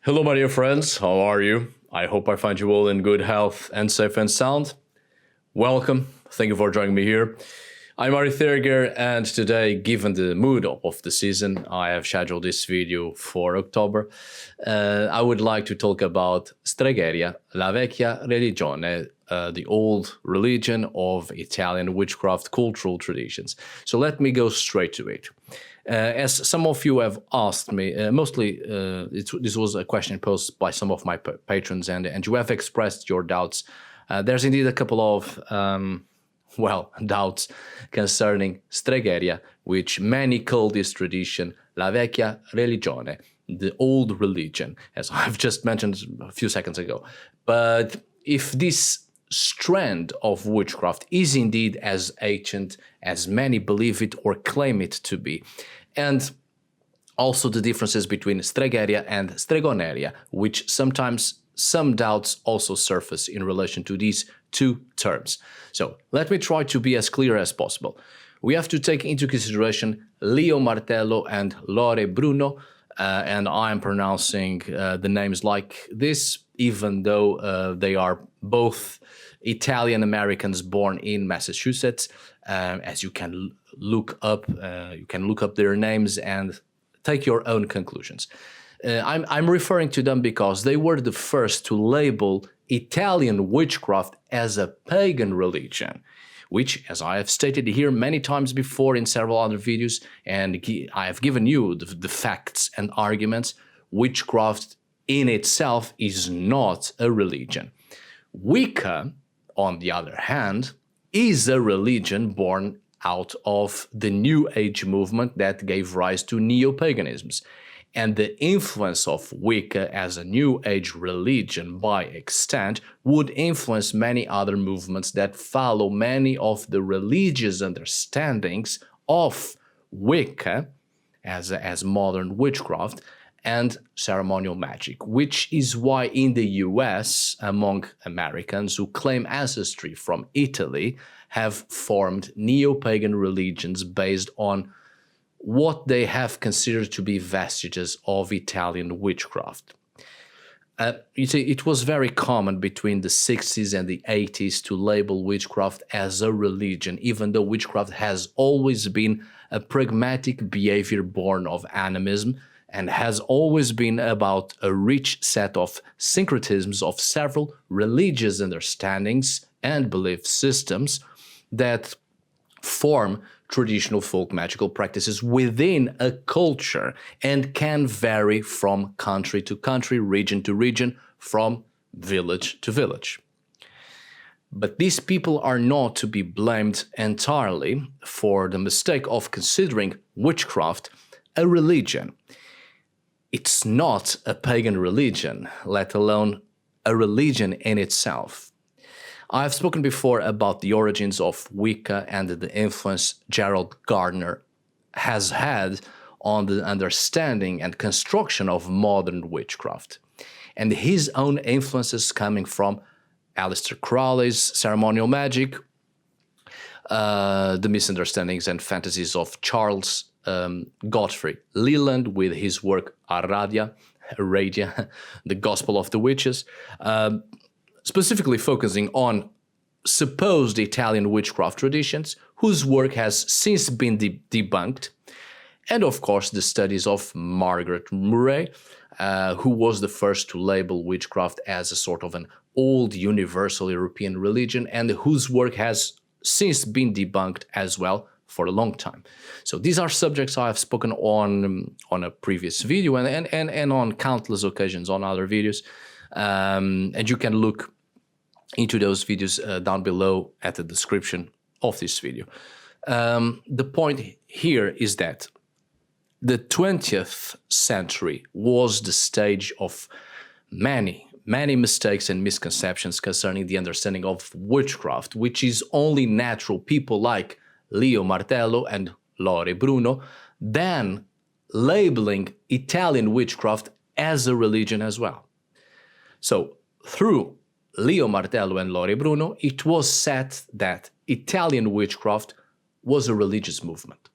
Hello, my dear friends. How are you? I hope I find you all in good health and safe and sound. Welcome. Thank you for joining me here. I'm Stregheria, and today, given the mood of the season, I have scheduled this video for October. I would like to talk about Stregheria, la vecchia religione, the old religion of Italian witchcraft cultural traditions. So let me go straight to it. As some of you have asked me, mostly this was a question posed by some of my patrons, and you have expressed your doubts. There's indeed a couple of doubts concerning Stregheria, which many call this tradition la vecchia religione, the old religion, as I've just mentioned a few seconds ago. But if this strand of witchcraft is indeed as ancient as many believe it or claim it to be, and also the differences between Stregheria and Stregoneria, which sometimes some doubts also surface in relation to these two terms. So let me try to be as clear as possible. We have to take into consideration Leo Martello and Lore Bruno, and I am pronouncing the names like this, even though they are both Italian Americans born in Massachusetts. As you can look up their names and take your own conclusions. I'm referring to them because they were the first to label Italian witchcraft as a pagan religion, which, as I have stated here many times before in several other videos, and I have given you the facts and arguments, witchcraft in itself is not a religion. Wicca, on the other hand, is a religion born out of the New Age movement that gave rise to neo-paganisms. And the influence of Wicca as a New Age religion by extent would influence many other movements that follow many of the religious understandings of Wicca as modern witchcraft and ceremonial magic, which is why in the US, among Americans who claim ancestry from Italy, have formed neo-pagan religions based on what they have considered to be vestiges of Italian witchcraft. You see, it was very common between the 60s and the 80s to label witchcraft as a religion, even though witchcraft has always been a pragmatic behavior born of animism and has always been about a rich set of syncretisms of several religious understandings and belief systems that form traditional folk magical practices within a culture and can vary from country to country, region to region, from village to village. But these people are not to be blamed entirely for the mistake of considering witchcraft a religion. It's not a pagan religion, let alone a religion in itself. I've spoken before about the origins of Wicca and the influence Gerald Gardner has had on the understanding and construction of modern witchcraft, and his own influences coming from Aleister Crowley's ceremonial magic, the misunderstandings and fantasies of Charles Godfrey Leland with his work Aradia, the Gospel of the Witches, specifically focusing on supposed Italian witchcraft traditions, whose work has since been debunked, and of course the studies of Margaret Murray, who was the first to label witchcraft as a sort of an old universal European religion, and whose work has since been debunked as well for a long time. So these are subjects I have spoken on a previous video and on countless occasions on other videos, and you can look into those videos down below at the description of this video. The point here is that the 20th century was the stage of many mistakes and misconceptions concerning the understanding of witchcraft, which is only natural people like Leo Martello and Lore Bruno then labeling Italian witchcraft as a religion as well. So through Leo Martello and Lore Bruno, it was said that Italian witchcraft was a religious movement.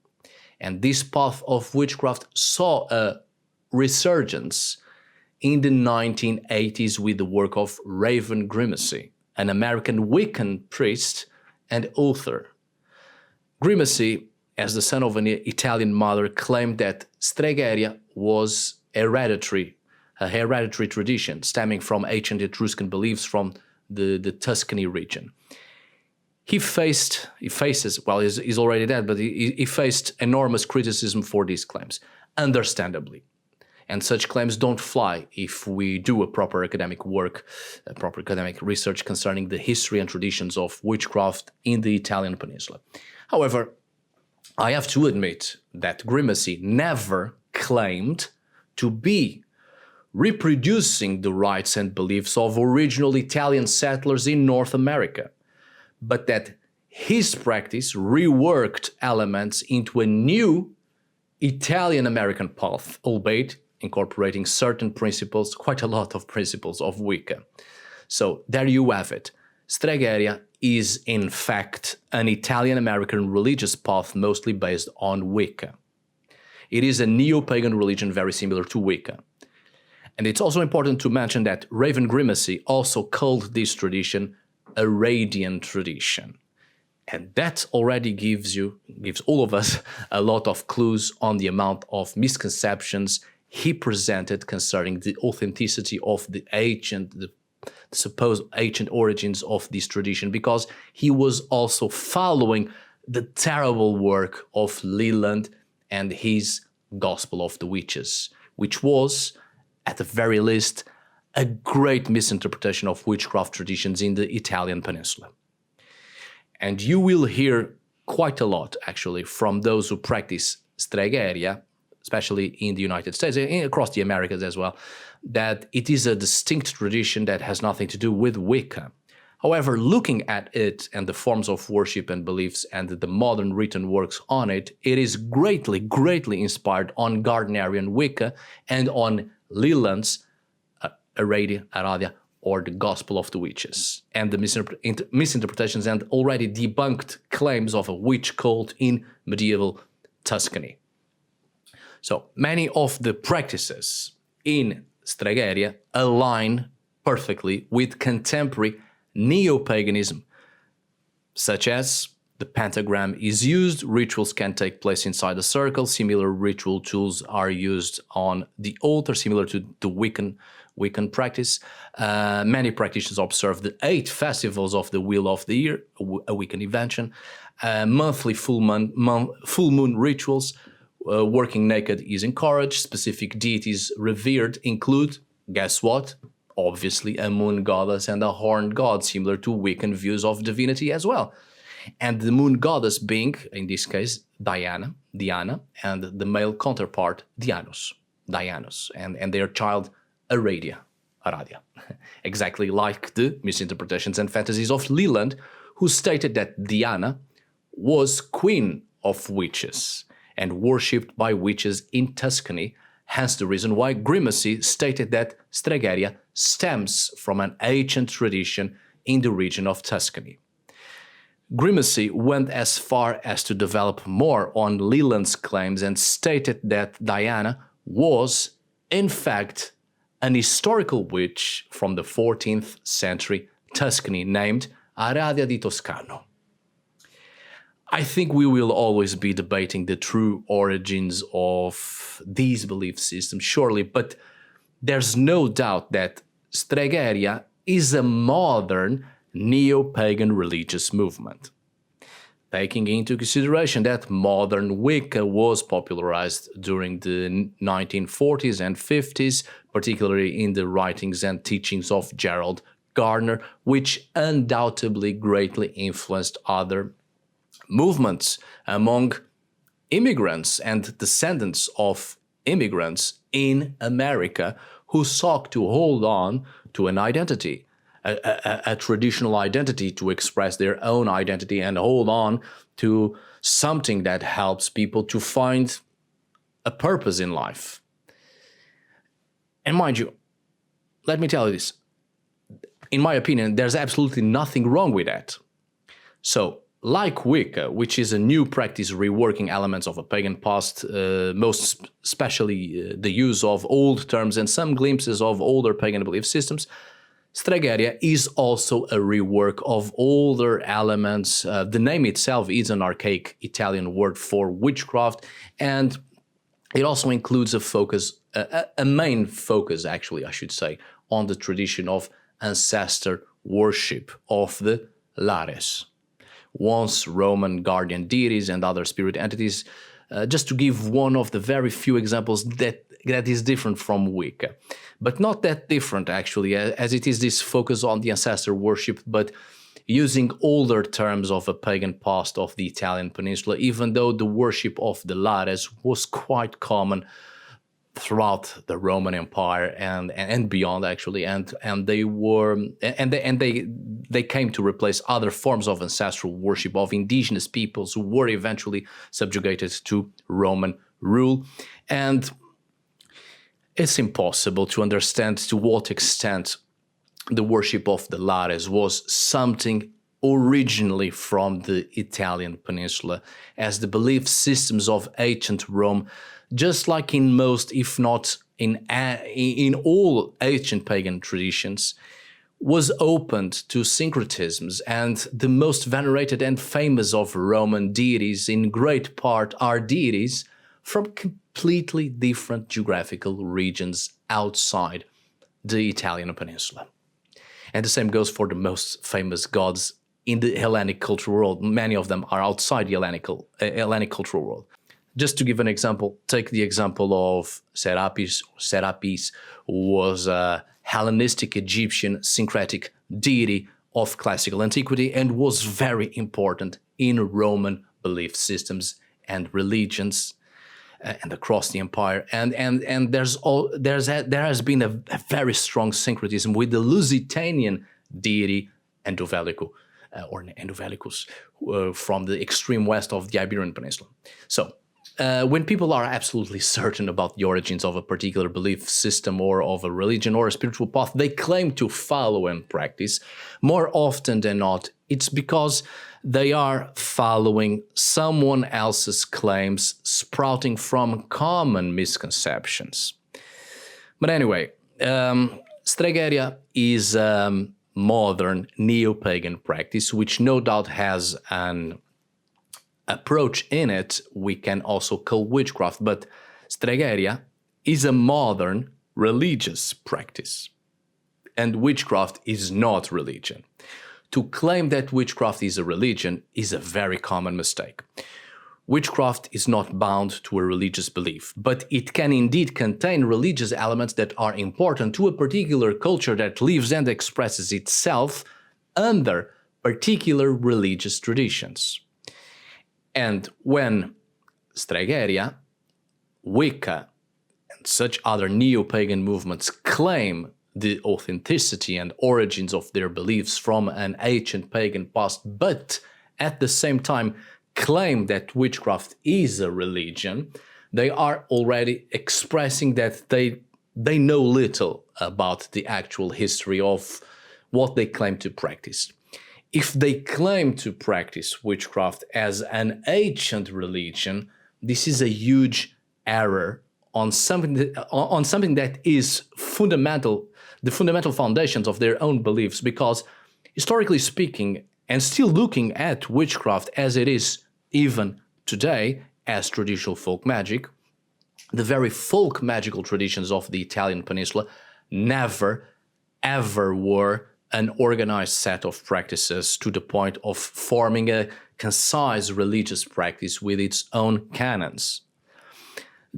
And this path of witchcraft saw a resurgence in the 1980s with the work of Raven Grimacy, an American Wiccan priest and author. Grimacy, as the son of an Italian mother, claimed that Stregheria was a hereditary tradition stemming from ancient Etruscan beliefs from the Tuscany region. He's already dead, but he faced enormous criticism for these claims, understandably. And such claims don't fly if we do a proper academic work, a proper academic research concerning the history and traditions of witchcraft in the Italian peninsula. However, I have to admit that Grimacy never claimed to be reproducing the rites and beliefs of original Italian settlers in North America, but that his practice reworked elements into a new Italian-American path, albeit incorporating certain principles, quite a lot of principles of Wicca. So there you have it. Stregheria is in fact an Italian-American religious path mostly based on Wicca. It is a neo-pagan religion very similar to Wicca. And it's also important to mention that Raven Grimacy also called this tradition a Aradian tradition. And that already gives all of us a lot of clues on the amount of misconceptions he presented concerning the authenticity of the supposed ancient origins of this tradition, because he was also following the terrible work of Leland and his Gospel of the Witches, which was, at the very least, a great misinterpretation of witchcraft traditions in the Italian peninsula. And you will hear quite a lot, actually, from those who practice Stregheria, especially in the United States, and across the Americas as well, that it is a distinct tradition that has nothing to do with Wicca. However, looking at it and the forms of worship and beliefs and the modern written works on it, it is greatly, greatly inspired on Gardnerian Wicca and on Leland's Aradia, or the Gospel of the Witches, and the misinterpretations and already debunked claims of a witch cult in medieval Tuscany. So many of the practices in Stregheria align perfectly with contemporary neo-paganism, such as the pentagram is used, rituals can take place inside a circle, similar ritual tools are used on the altar, similar to the Wiccan practice. Many practitioners observe the 8 festivals of the Wheel of the Year, a Wiccan invention, monthly full moon rituals. Working naked is encouraged. Specific deities revered include, guess what? Obviously a moon goddess and a horned god, similar to Wiccan views of divinity as well. And the moon goddess being, in this case, Diana, and the male counterpart, Dianos, and their child, Aradia. Exactly like the misinterpretations and fantasies of Leland, who stated that Diana was queen of witches and worshipped by witches in Tuscany, hence the reason why Grimacy stated that Stregheria stems from an ancient tradition in the region of Tuscany. Grimacy went as far as to develop more on Leland's claims and stated that Diana was, in fact, an historical witch from the 14th century Tuscany named Aradia di Toscano. I think we will always be debating the true origins of these belief systems, surely, but there's no doubt that Stregheria is a modern neo-pagan religious movement, taking into consideration that modern Wicca was popularized during the 1940s and 50s, particularly in the writings and teachings of Gerald Gardner, which undoubtedly greatly influenced other movements among immigrants and descendants of immigrants in America who sought to hold on to an identity, a traditional identity, to express their own identity and hold on to something that helps people to find a purpose in life. And mind you, let me tell you this, in my opinion, there's absolutely nothing wrong with that. So, like Wicca, which is a new practice reworking elements of a pagan past, most especially the use of old terms and some glimpses of older pagan belief systems, Stregheria is also a rework of older elements. The name itself is an archaic Italian word for witchcraft, and it also includes a focus, a main focus actually, I should say, on the tradition of ancestor worship of the Lares, once Roman guardian deities and other spirit entities, just to give one of the very few examples that is different from Wicca. But not that different, actually, as it is this focus on the ancestor worship, but using older terms of a pagan past of the Italian peninsula, even though the worship of the Lares was quite common throughout the Roman Empire and beyond, actually, and they came to replace other forms of ancestral worship of indigenous peoples who were eventually subjugated to Roman rule. And it's impossible to understand to what extent the worship of the Lares was something originally from the Italian peninsula, as the belief systems of ancient Rome, just like in most, if not in all ancient pagan traditions, was opened to syncretisms, and the most venerated and famous of Roman deities in great part are deities from completely different geographical regions outside the Italian peninsula. And the same goes for the most famous gods in the Hellenic cultural world. Many of them are outside the Hellenic cultural world. Just to give an example, take the example of Serapis. Serapis was a Hellenistic Egyptian syncretic deity of classical antiquity and was very important in Roman belief systems and religions and across the empire. And there has been a very strong syncretism with the Lusitanian deity Endovelico, or Endovelicus, from the extreme west of the Iberian Peninsula. So, when people are absolutely certain about the origins of a particular belief system or of a religion or a spiritual path they claim to follow and practice, more often than not, it's because they are following someone else's claims sprouting from common misconceptions. But anyway, Stregheria is a modern neo-pagan practice, which no doubt has an approach in it we can also call witchcraft, but Stregheria is a modern religious practice, and witchcraft is not religion. To claim that witchcraft is a religion is a very common mistake. Witchcraft is not bound to a religious belief, but it can indeed contain religious elements that are important to a particular culture that lives and expresses itself under particular religious traditions. And when Stregheria, Wicca, and such other neo-pagan movements claim the authenticity and origins of their beliefs from an ancient pagan past, but at the same time claim that witchcraft is a religion, they are already expressing that they know little about the actual history of what they claim to practice. If they claim to practice witchcraft as an ancient religion, this is a huge error on something that is fundamental, the fundamental foundations of their own beliefs, because historically speaking, and still looking at witchcraft as it is even today as traditional folk magic, the very folk magical traditions of the Italian peninsula never, ever were an organized set of practices to the point of forming a concise religious practice with its own canons.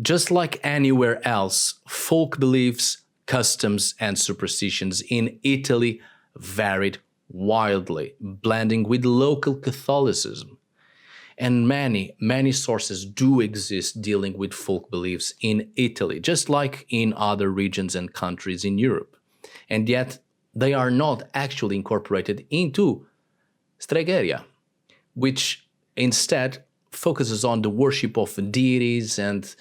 Just like anywhere else, folk beliefs, customs, and superstitions in Italy varied wildly, blending with local Catholicism. And many sources do exist dealing with folk beliefs in Italy, just like in other regions and countries in Europe. And yet, they are not actually incorporated into Stregheria, which instead focuses on the worship of deities and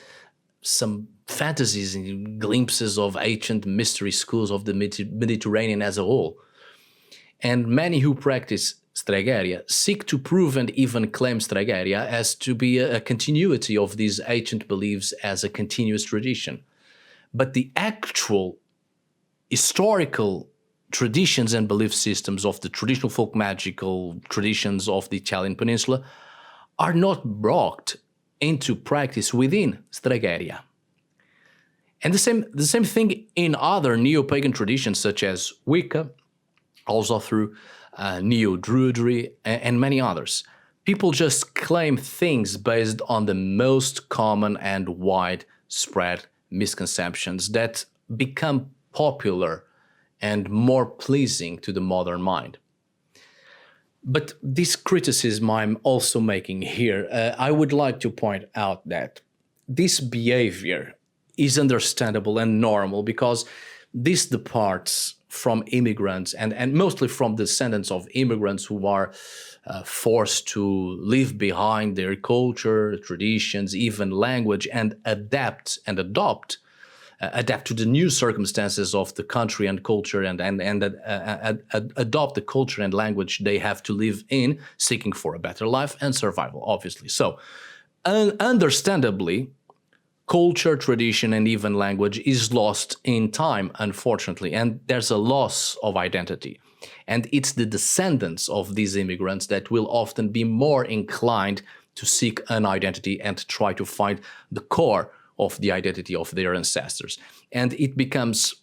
some fantasies and glimpses of ancient mystery schools of the Mediterranean as a whole. And many who practice Stregheria, seek to prove and even claim Stregheria as to be a continuity of these ancient beliefs as a continuous tradition. But the actual historical traditions and belief systems of the traditional folk magical traditions of the Italian peninsula are not brought into practice within Stregheria. And the same thing in other neo-pagan traditions such as Wicca, also through neo-druidry, and many others. People just claim things based on the most common and widespread misconceptions that become popular and more pleasing to the modern mind. But this criticism I'm also making here, I would like to point out that this behavior is understandable and normal because this departs from immigrants and mostly from descendants of immigrants who are forced to leave behind their culture, traditions, even language, and adapt to the new circumstances of the country and culture and adopt the culture and language they have to live in, seeking for a better life and survival, obviously. So, understandably, culture, tradition, and even language is lost in time, unfortunately, and there's a loss of identity. And it's the descendants of these immigrants that will often be more inclined to seek an identity and try to find the core of the identity of their ancestors. And it becomes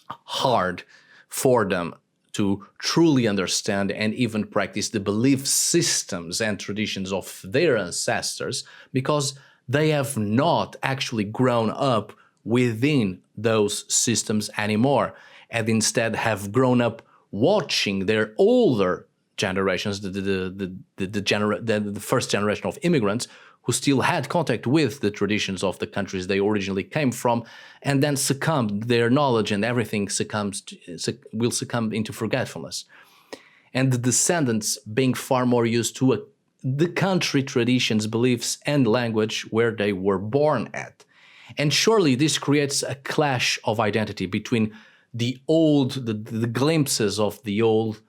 hard for them to truly understand and even practice the belief systems and traditions of their ancestors because they have not actually grown up within those systems anymore, and instead have grown up watching their older generations, the first generation of immigrants, who still had contact with the traditions of the countries they originally came from, and then succumbed. Their knowledge and everything will succumb into forgetfulness. And the descendants being far more used to the country traditions, beliefs, and language where they were born at. And surely this creates a clash of identity between the old, the glimpses of the old,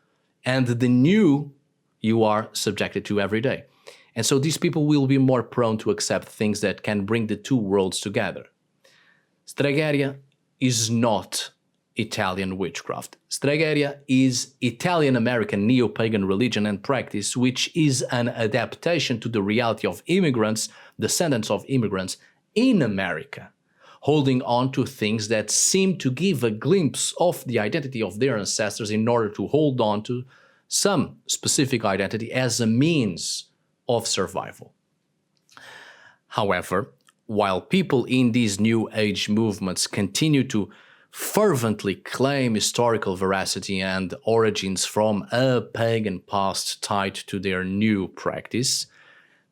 and the new you are subjected to every day. And so these people will be more prone to accept things that can bring the two worlds together. Stregheria is not Italian witchcraft. Stregheria is Italian-American neo-pagan religion and practice, which is an adaptation to the reality of immigrants, descendants of immigrants in America, holding on to things that seem to give a glimpse of the identity of their ancestors in order to hold on to some specific identity as a means of survival. However, while people in these New Age movements continue to fervently claim historical veracity and origins from a pagan past tied to their new practice,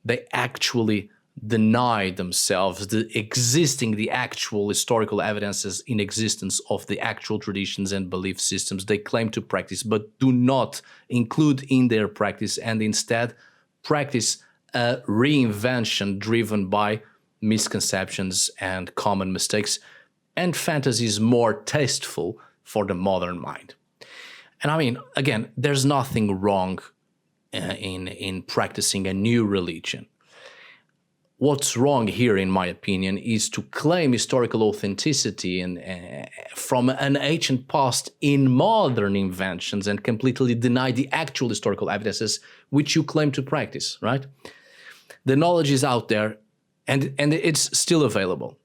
they actually deny themselves the actual historical evidences in existence of the actual traditions and belief systems they claim to practice, but do not include in their practice, and instead practice a reinvention driven by misconceptions and common mistakes and fantasies more tasteful for the modern mind. And I mean, again, there's nothing wrong in practicing a new religion. What's wrong here, in my opinion, is to claim historical authenticity from an ancient past in modern inventions and completely deny the actual historical evidences which you claim to practice, right? The knowledge is out there and it's still available.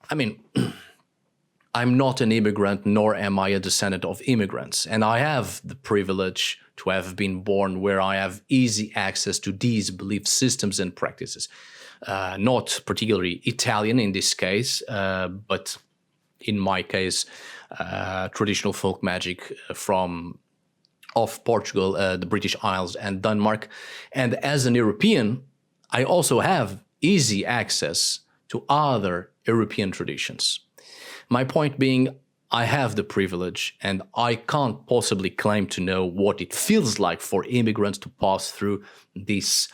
I mean, I'm not an immigrant, nor am I a descendant of immigrants, and I have the privilege to have been born where I have easy access to these belief systems and practices. Not particularly Italian in this case, but in my case, traditional folk magic of Portugal, the British Isles, and Denmark. And as an European, I also have easy access to other European traditions. My point being, I have the privilege, and I can't possibly claim to know what it feels like for immigrants to pass through this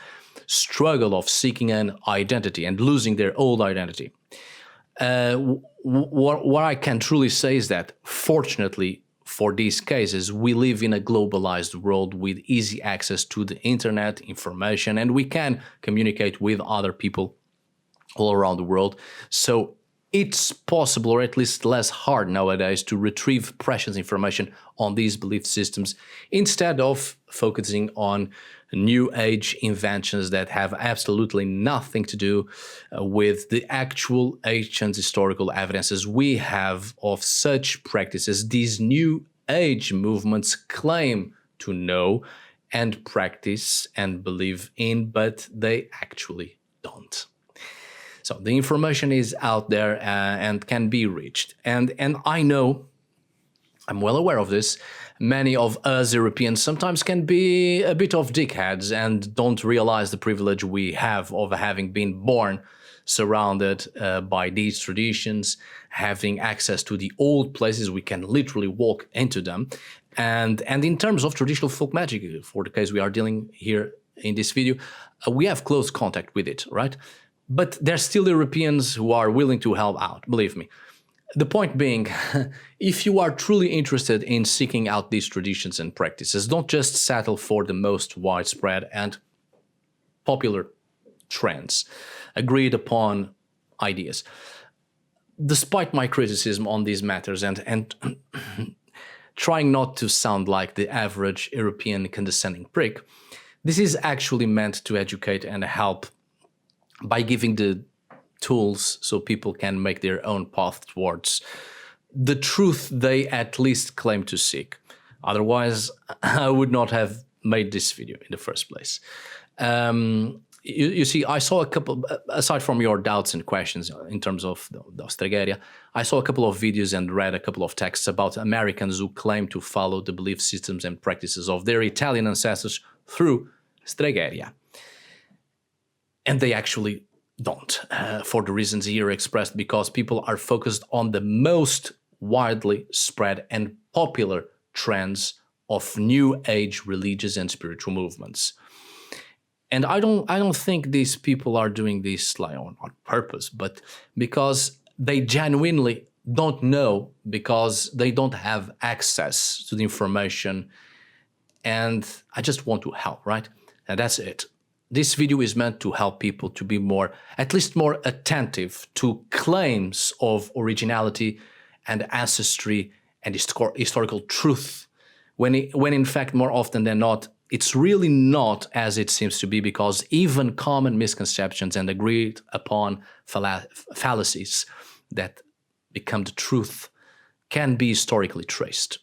struggle of seeking an identity and losing their old identity. What I can truly say is that, fortunately, for these cases, we live in a globalized world with easy access to the internet, information, and we can communicate with other people all around the world. So it's possible, or at least less hard nowadays, to retrieve precious information on these belief systems instead of focusing on new age inventions that have absolutely nothing to do with the actual ancient historical evidences we have of such practices these new age movements claim to know and practice and believe in, but they actually don't. So the information is out there and can be reached. And I know, I'm well aware of this, many of us Europeans sometimes can be a bit of dickheads and don't realize the privilege we have of having been born surrounded by these traditions, having access to the old places, we can literally walk into them. And in terms of traditional folk magic, for the case we are dealing here in this video, we have close contact with it, right? But there's still Europeans who are willing to help out, believe me. The point being, if you are truly interested in seeking out these traditions and practices, don't just settle for the most widespread and popular trends, agreed upon ideas. Despite my criticism on these matters and trying not to sound like the average European condescending prick, this is actually meant to educate and help by giving the tools so people can make their own path towards the truth they at least claim to seek. Otherwise, I would not have made this video in the first place. You see, I saw a couple, aside from your doubts and questions in terms of the Stregheria, I saw a couple of videos and read a couple of texts about Americans who claim to follow the belief systems and practices of their Italian ancestors through Stregheria. And they actually don't, for the reasons here expressed, because people are focused on the most widely spread and popular trends of new age religious and spiritual movements. And I don't think these people are doing this like on purpose, but because they genuinely don't know, because they don't have access to the information, and I just want to help, right? And that's it. This video is meant to help people to be more, at least more attentive to claims of originality and ancestry and historical truth, when in fact, more often than not, it's really not as it seems to be, because even common misconceptions and agreed upon fallacies that become the truth can be historically traced.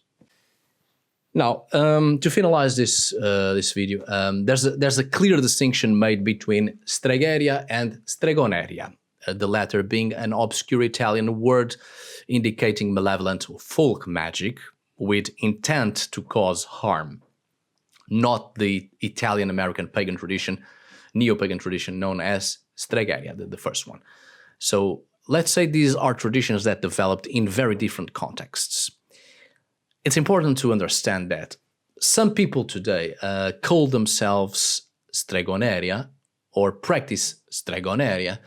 Now, to finalize this video, there's a clear distinction made between Stregheria and Stregoneria, the latter being an obscure Italian word indicating malevolent folk magic with intent to cause harm, not the Italian-American pagan tradition, neo-pagan tradition known as Stregheria, the first one. So let's say these are traditions that developed in very different contexts. It's important to understand that some people today call themselves Stregoneria or practice Stregoneria,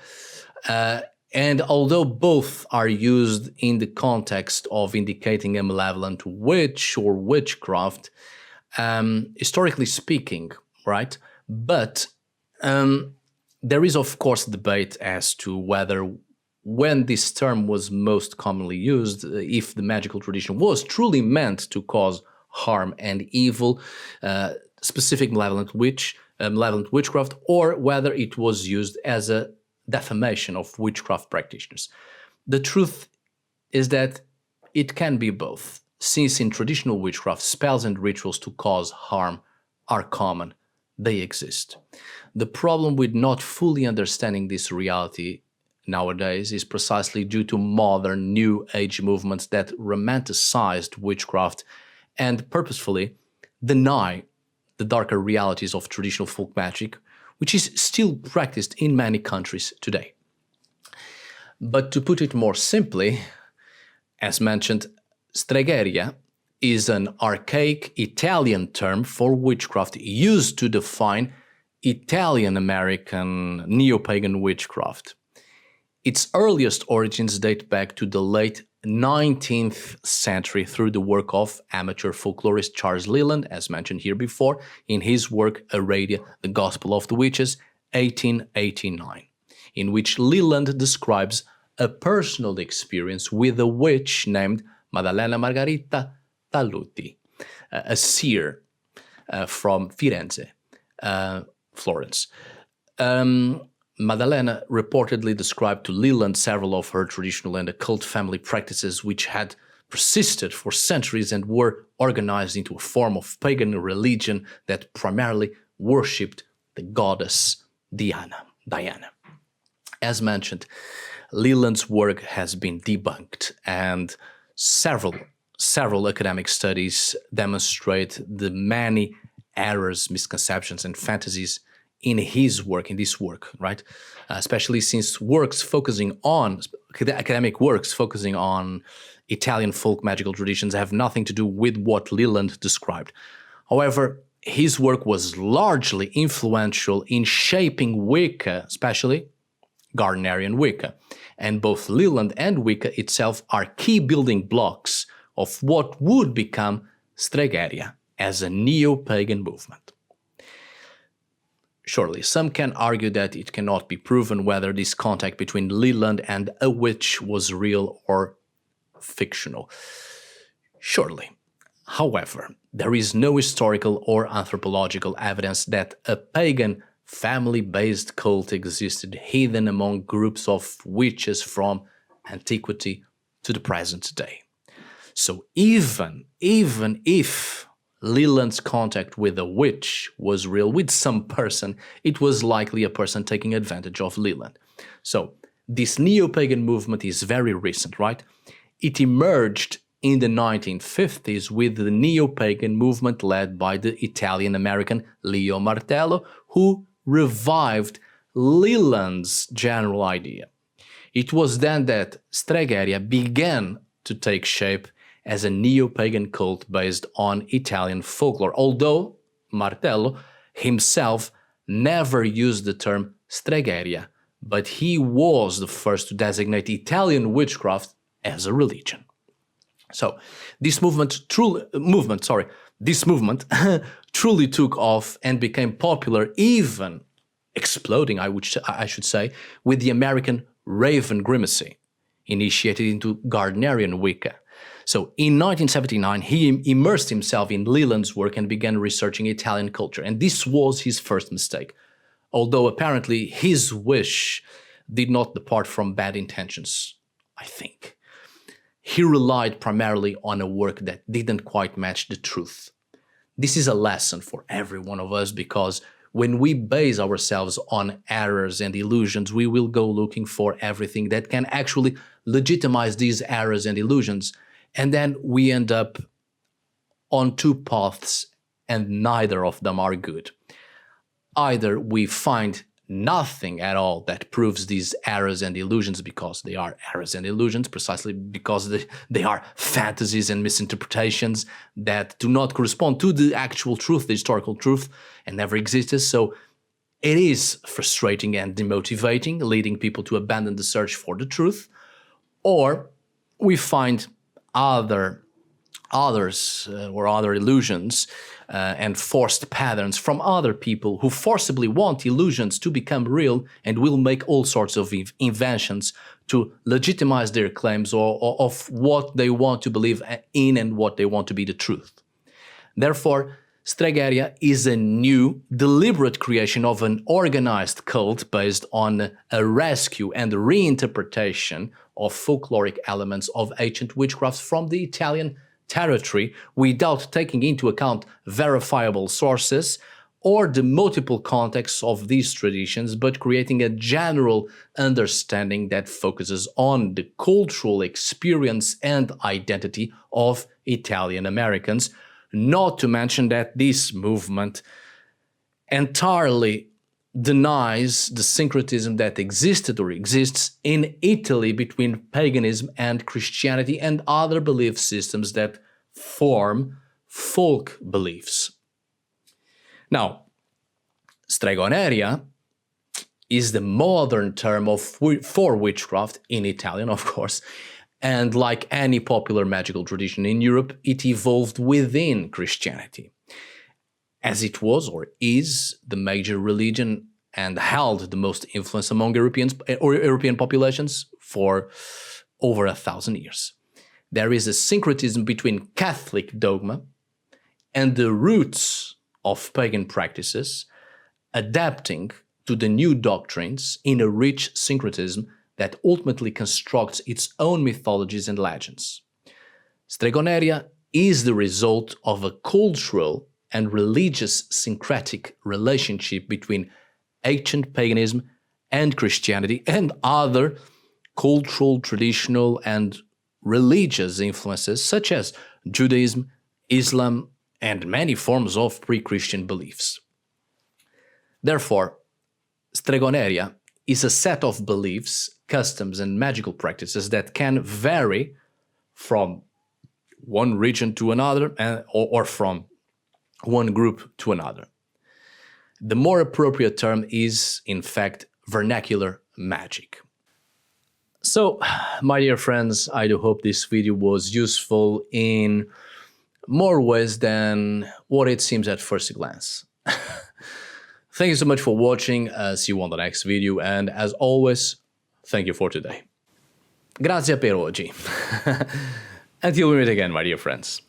and although both are used in the context of indicating a malevolent witch or witchcraft, historically speaking, right? But there is, of course, debate as to whether, when this term was most commonly used, if the magical tradition was truly meant to cause harm and evil, specific malevolent witchcraft, or whether it was used as a defamation of witchcraft practitioners. The truth is that it can be both, since in traditional witchcraft, spells and rituals to cause harm are common, they exist. The problem with not fully understanding this reality nowadays is precisely due to modern new age movements that romanticized witchcraft and purposefully deny the darker realities of traditional folk magic, which is still practiced in many countries today. But to put it more simply, as mentioned, Stregheria is an archaic Italian term for witchcraft used to define Italian-American neo-pagan witchcraft. Its earliest origins date back to the late 19th century through the work of amateur folklorist Charles Leland, as mentioned here before, in his work Aradia, The Gospel of the Witches, 1889, in which Leland describes a personal experience with a witch named Maddalena Margherita Talluti, a seer from Firenze, Florence. Maddalena reportedly described to Leland several of her traditional and occult family practices which had persisted for centuries and were organized into a form of pagan religion that primarily worshipped the goddess Diana. As mentioned, Leland's work has been debunked, and several academic studies demonstrate the many errors, misconceptions, and fantasies in this work, right? Especially since academic works focusing on Italian folk magical traditions have nothing to do with what Leland described. However, his work was largely influential in shaping Wicca, especially Gardnerian Wicca, and both Leland and Wicca itself are key building blocks of what would become Stregheria as a neo-pagan movement. Surely, some can argue that it cannot be proven whether this contact between Leland and a witch was real or fictional. Surely. However, there is no historical or anthropological evidence that a pagan family-based cult existed hidden among groups of witches from antiquity to the present day. So even if Leland's contact with a witch was real, with some person, it was likely a person taking advantage of Leland. So this neo-pagan movement is very recent, right? It emerged in the 1950s with the neo-pagan movement led by the Italian-American Leo Martello, who revived Leland's general idea. It was then that Stregheria began to take shape as a neo-pagan cult based on Italian folklore, although Martello himself never used the term Stregheria, but he was the first to designate Italian witchcraft as a religion. So this movement truly took off and became popular, even exploding, I should say, with the American Raven Grimacy, initiated into Gardnerian Wicca. So in 1979, he immersed himself in Leland's work and began researching Italian culture. And this was his first mistake, although apparently his wish did not depart from bad intentions, I think. He relied primarily on a work that didn't quite match the truth. This is a lesson for every one of us, because when we base ourselves on errors and illusions, we will go looking for everything that can actually legitimize these errors and illusions. And then we end up on two paths, and neither of them are good. Either we find nothing at all that proves these errors and illusions, because they are errors and illusions, precisely because they are fantasies and misinterpretations that do not correspond to the actual truth, the historical truth, and never existed. So it is frustrating and demotivating, leading people to abandon the search for the truth. Or we find other illusions and forced patterns from other people who forcibly want illusions to become real and will make all sorts of inventions to legitimize their claims or of what they want to believe in and what they want to be the truth. Therefore, Stregheria is a new, deliberate creation of an organized cult based on a rescue and reinterpretation of folkloric elements of ancient witchcraft from the Italian territory without taking into account verifiable sources or the multiple contexts of these traditions, but creating a general understanding that focuses on the cultural experience and identity of Italian Americans. Not to mention that this movement entirely denies the syncretism that existed or exists in Italy between paganism and Christianity and other belief systems that form folk beliefs. Now, Stregoneria is the modern term for witchcraft in Italian, of course, And like any popular magical tradition in Europe, it evolved within Christianity, as it was or is the major religion and held the most influence among European populations for over 1,000 years. There is a syncretism between Catholic dogma and the roots of pagan practices, adapting to the new doctrines in a rich syncretism that ultimately constructs its own mythologies and legends. Stregoneria is the result of a cultural and religious syncretic relationship between ancient paganism and Christianity and other cultural, traditional, and religious influences such as Judaism, Islam, and many forms of pre-Christian beliefs. Therefore, Stregoneria is a set of beliefs, customs, and magical practices that can vary from one region to another or from one group to another. The more appropriate term is, in fact, vernacular magic. So, my dear friends, I do hope this video was useful in more ways than what it seems at first glance. Thank you so much for watching, see you on the next video, and as always, thank you for today. Grazie per oggi. Until we meet again, my dear friends.